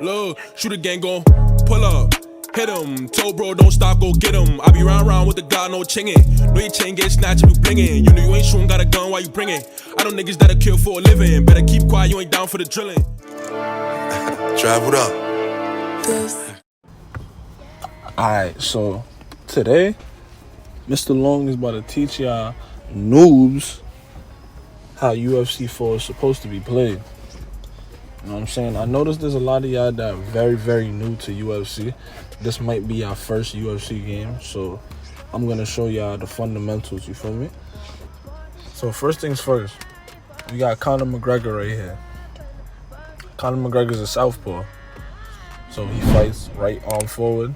Look, shooter gang gon' pull up, hit him. Told bro, don't stop, go get him. I be round with the God, no chingin'. Know your chain get snatched if you blingin'. You know you ain't shootin', got a gun while you bringin'. I know niggas that'll kill for a living. Better keep quiet, you ain't down for the drilling. Traveled up. Alright, so today, Mr. Long is about to teach y'all noobs how UFC 4 is supposed to be played. You know what I'm saying? I noticed there's a lot of y'all that are very, very new to UFC. This might be our first UFC game, so I'm going to show y'all the fundamentals, you feel me? So first things first, we got Conor Mcgregor right here. Conor McGregor's a southpaw, so he fights right arm forward,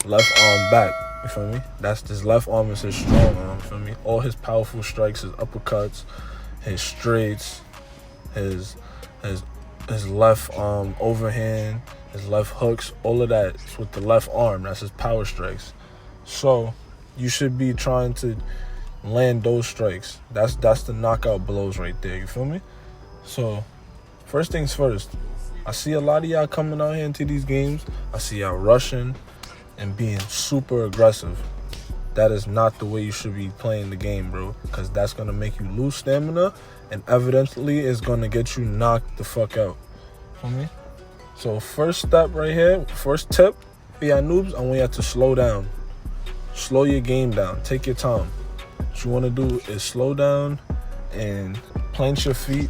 left arm back, you feel me? That's his left arm is his strong arm, you feel me? All his powerful strikes, his uppercuts, his straights, his left overhand, his left hooks, all of that is with the left arm. That's his power strikes. So you should be trying to land those strikes. That's the knockout blows right there, you feel me? So first things first, I see a lot of y'all coming out here into these games. I see y'all rushing and being super aggressive. That is not the way you should be playing the game, bro, because that's going to make you lose stamina and evidently is going to get you knocked the fuck out. Feel me? So first step right here, first tip for y'all noobs, I want y'all to slow down. Slow your game down. Take your time. What you want to do is slow down and plant your feet,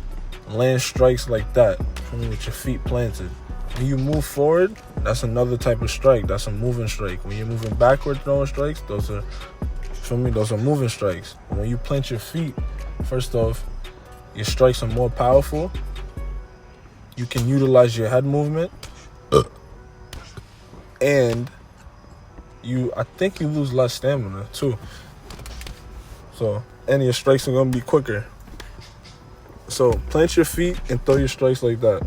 land strikes like that, with your feet planted. When you move forward, that's another type of strike. That's a moving strike. When you're moving backward throwing strikes, those are moving strikes. When you plant your feet, first off, your strikes are more powerful. You can utilize your head movement. And I think you lose less stamina too. So, and your strikes are gonna be quicker. So plant your feet and throw your strikes like that.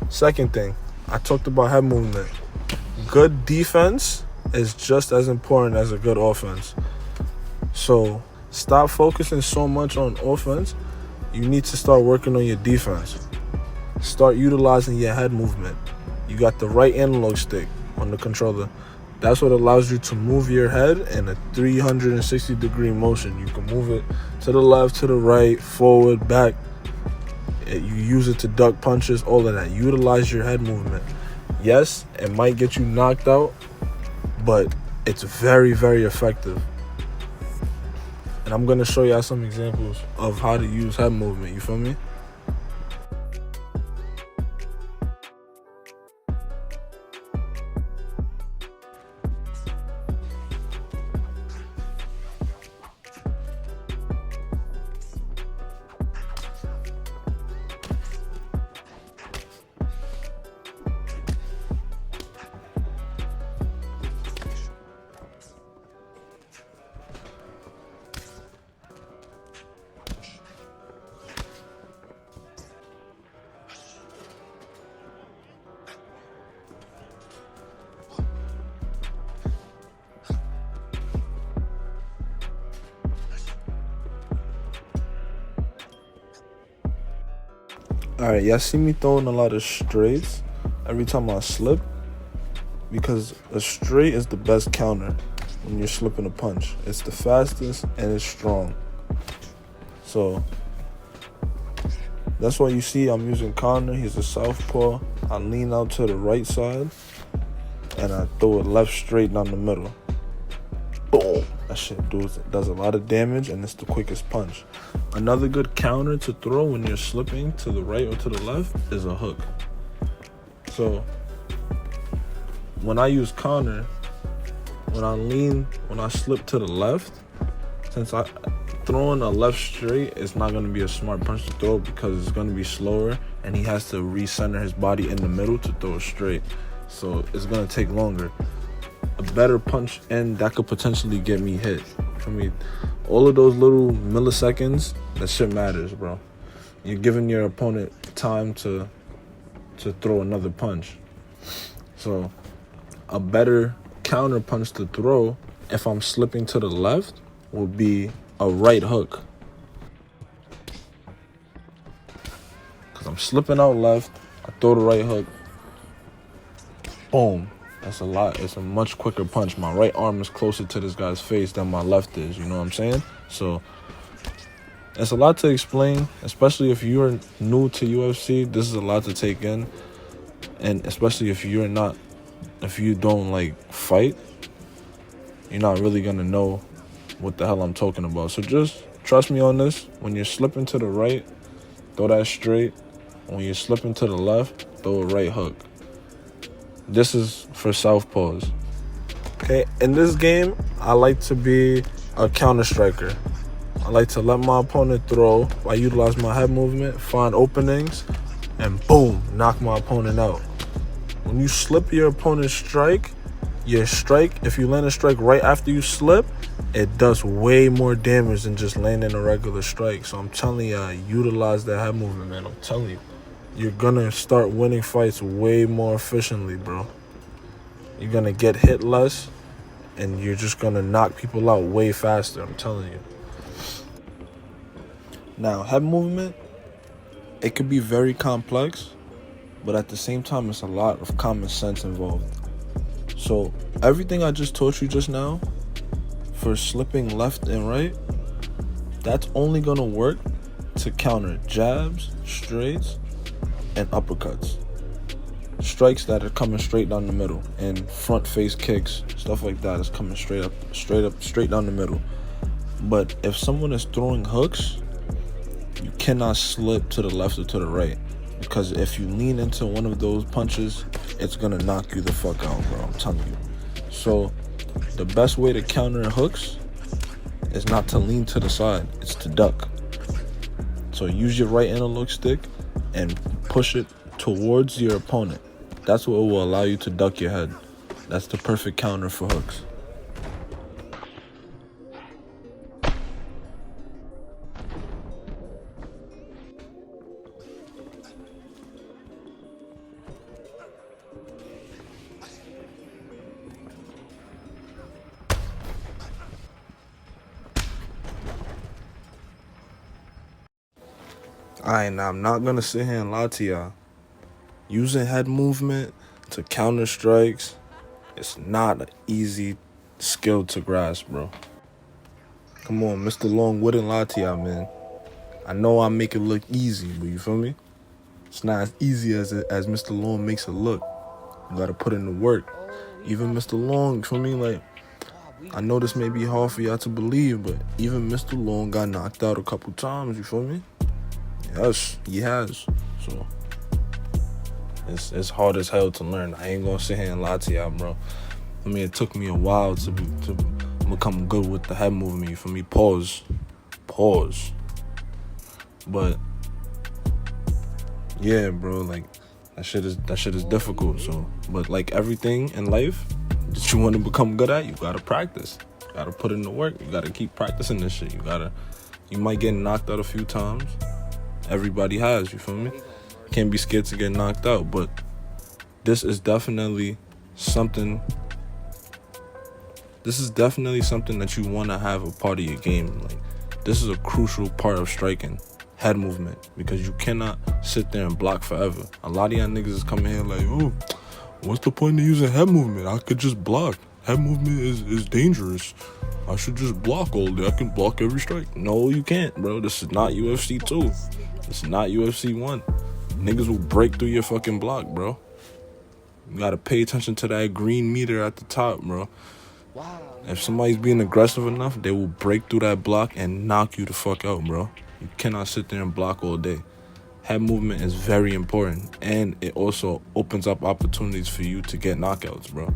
Second thing, I talked about head movement. Good defense is just as important as a good offense. So stop focusing so much on offense. You need to start working on your defense. Start utilizing your head movement. You got the right analog stick on the controller. That's what allows you to move your head in a 360-degree motion. You can move it to the left, to the right, forward, back. You use it to duck punches, all of that. Utilize your head movement. Yes, it might get you knocked out, but it's very, very effective. And I'm going to show y'all some examples of how to use head movement. You feel me? Alright, y'all see me throwing a lot of straights every time I slip, because a straight is the best counter when you're slipping a punch. It's the fastest and it's strong. So that's why you see I'm using Conor. He's a southpaw. I lean out to the right side and I throw a left straight down the middle. Boom! That shit does a lot of damage and it's the quickest punch. Another good counter to throw when you're slipping to the right or to the left is a hook. So when I use Conor, when I slip to the left, since throwing a left straight is not going to be a smart punch to throw because it's going to be slower and he has to recenter his body in the middle to throw it straight. So it's going to take longer. A better punch and that could potentially get me hit. For me, all of those little milliseconds, that shit matters, bro. You're giving your opponent time to throw another punch. So a better counter punch to throw if I'm slipping to the left would be a right hook. Because I'm slipping out left, I throw the right hook. boom. That's a lot. It's a much quicker punch. My right arm is closer to this guy's face than my left is. You know what I'm saying? So it's a lot to explain, especially if you're new to UFC. This is a lot to take in, and especially if you don't like fight, you're not really gonna know what the hell I'm talking about. So just trust me on this. When you're slipping to the right, throw that straight. When you're slipping to the left, throw a right hook. This is for southpaws. Okay, in this game, I like to be a counter striker. I like to let my opponent throw. I utilize my head movement, find openings, and boom, knock my opponent out. When you slip your opponent's strike, if you land a strike right after you slip, it does way more damage than just landing a regular strike. So I'm telling you, utilize that head movement, man. I'm telling you. You're gonna start winning fights way more efficiently, bro. You're gonna get hit less, and you're just gonna knock people out way faster. I'm telling you. Now, head movement, it could be very complex, but at the same time, it's a lot of common sense involved. So everything I just taught you just now, for slipping left and right, that's only gonna work to counter jabs, straights, and uppercuts. Strikes that are coming straight down the middle, and front face kicks, stuff like that is coming straight down the middle. But if someone is throwing hooks, you cannot slip to the left or to the right, because if you lean into one of those punches, it's gonna knock you the fuck out, bro. I'm telling you. So the best way to counter hooks is not to lean to the side, it's to duck. So use your right analog stick and push it towards your opponent. That's what will allow you to duck your head. That's the perfect counter for hooks. Alright, now I'm not gonna sit here and lie to y'all. Using head movement to counter strikes, it's not an easy skill to grasp, bro. Come on, Mr. Long wouldn't lie to y'all, man. I know I make it look easy, but you feel me? It's not as easy as Mr. Long makes it look. You gotta put in the work. Even Mr. Long, you feel me? Like, I know this may be hard for y'all to believe, but even Mr. Long got knocked out a couple times, you feel me? Yes, he has. So it's hard as hell to learn. I ain't gonna sit here and lie to y'all, bro. I mean, it took me a while to become good with the head movement. You feel me? Pause. But yeah, bro, like that shit is difficult. So, but like everything in life that you want to become good at, you gotta practice. You gotta put in the work. You gotta keep practicing this shit. You might get knocked out a few times. Everybody has, you feel me? Can't be scared to get knocked out, but this is definitely something that you want to have a part of your game. Like, this is a crucial part of striking, head movement, because you cannot sit there and block forever. A lot of y'all niggas is coming here like, oh, what's the point of using head movement? I could just block. Head movement is dangerous. I should just block all day. I can block every strike. No, you can't, bro. This is not UFC 2. It's not UFC 1. Niggas will break through your fucking block, bro. You gotta pay attention to that green meter at the top, bro. If somebody's being aggressive enough, they will break through that block and knock you the fuck out, bro. You cannot sit there and block all day. Head movement is very important, and it also opens up opportunities for you to get knockouts, bro.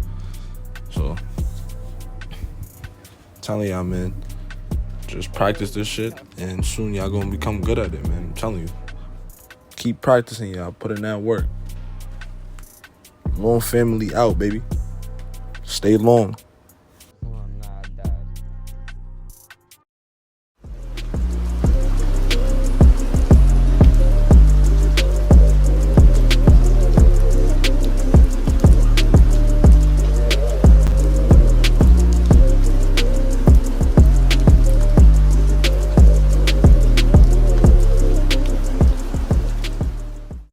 So, telling y'all, man, just practice this shit, and soon y'all gonna become good at it, man. I'm telling you. Keep practicing, y'all. Put in that work. Long family out, baby. Stay long.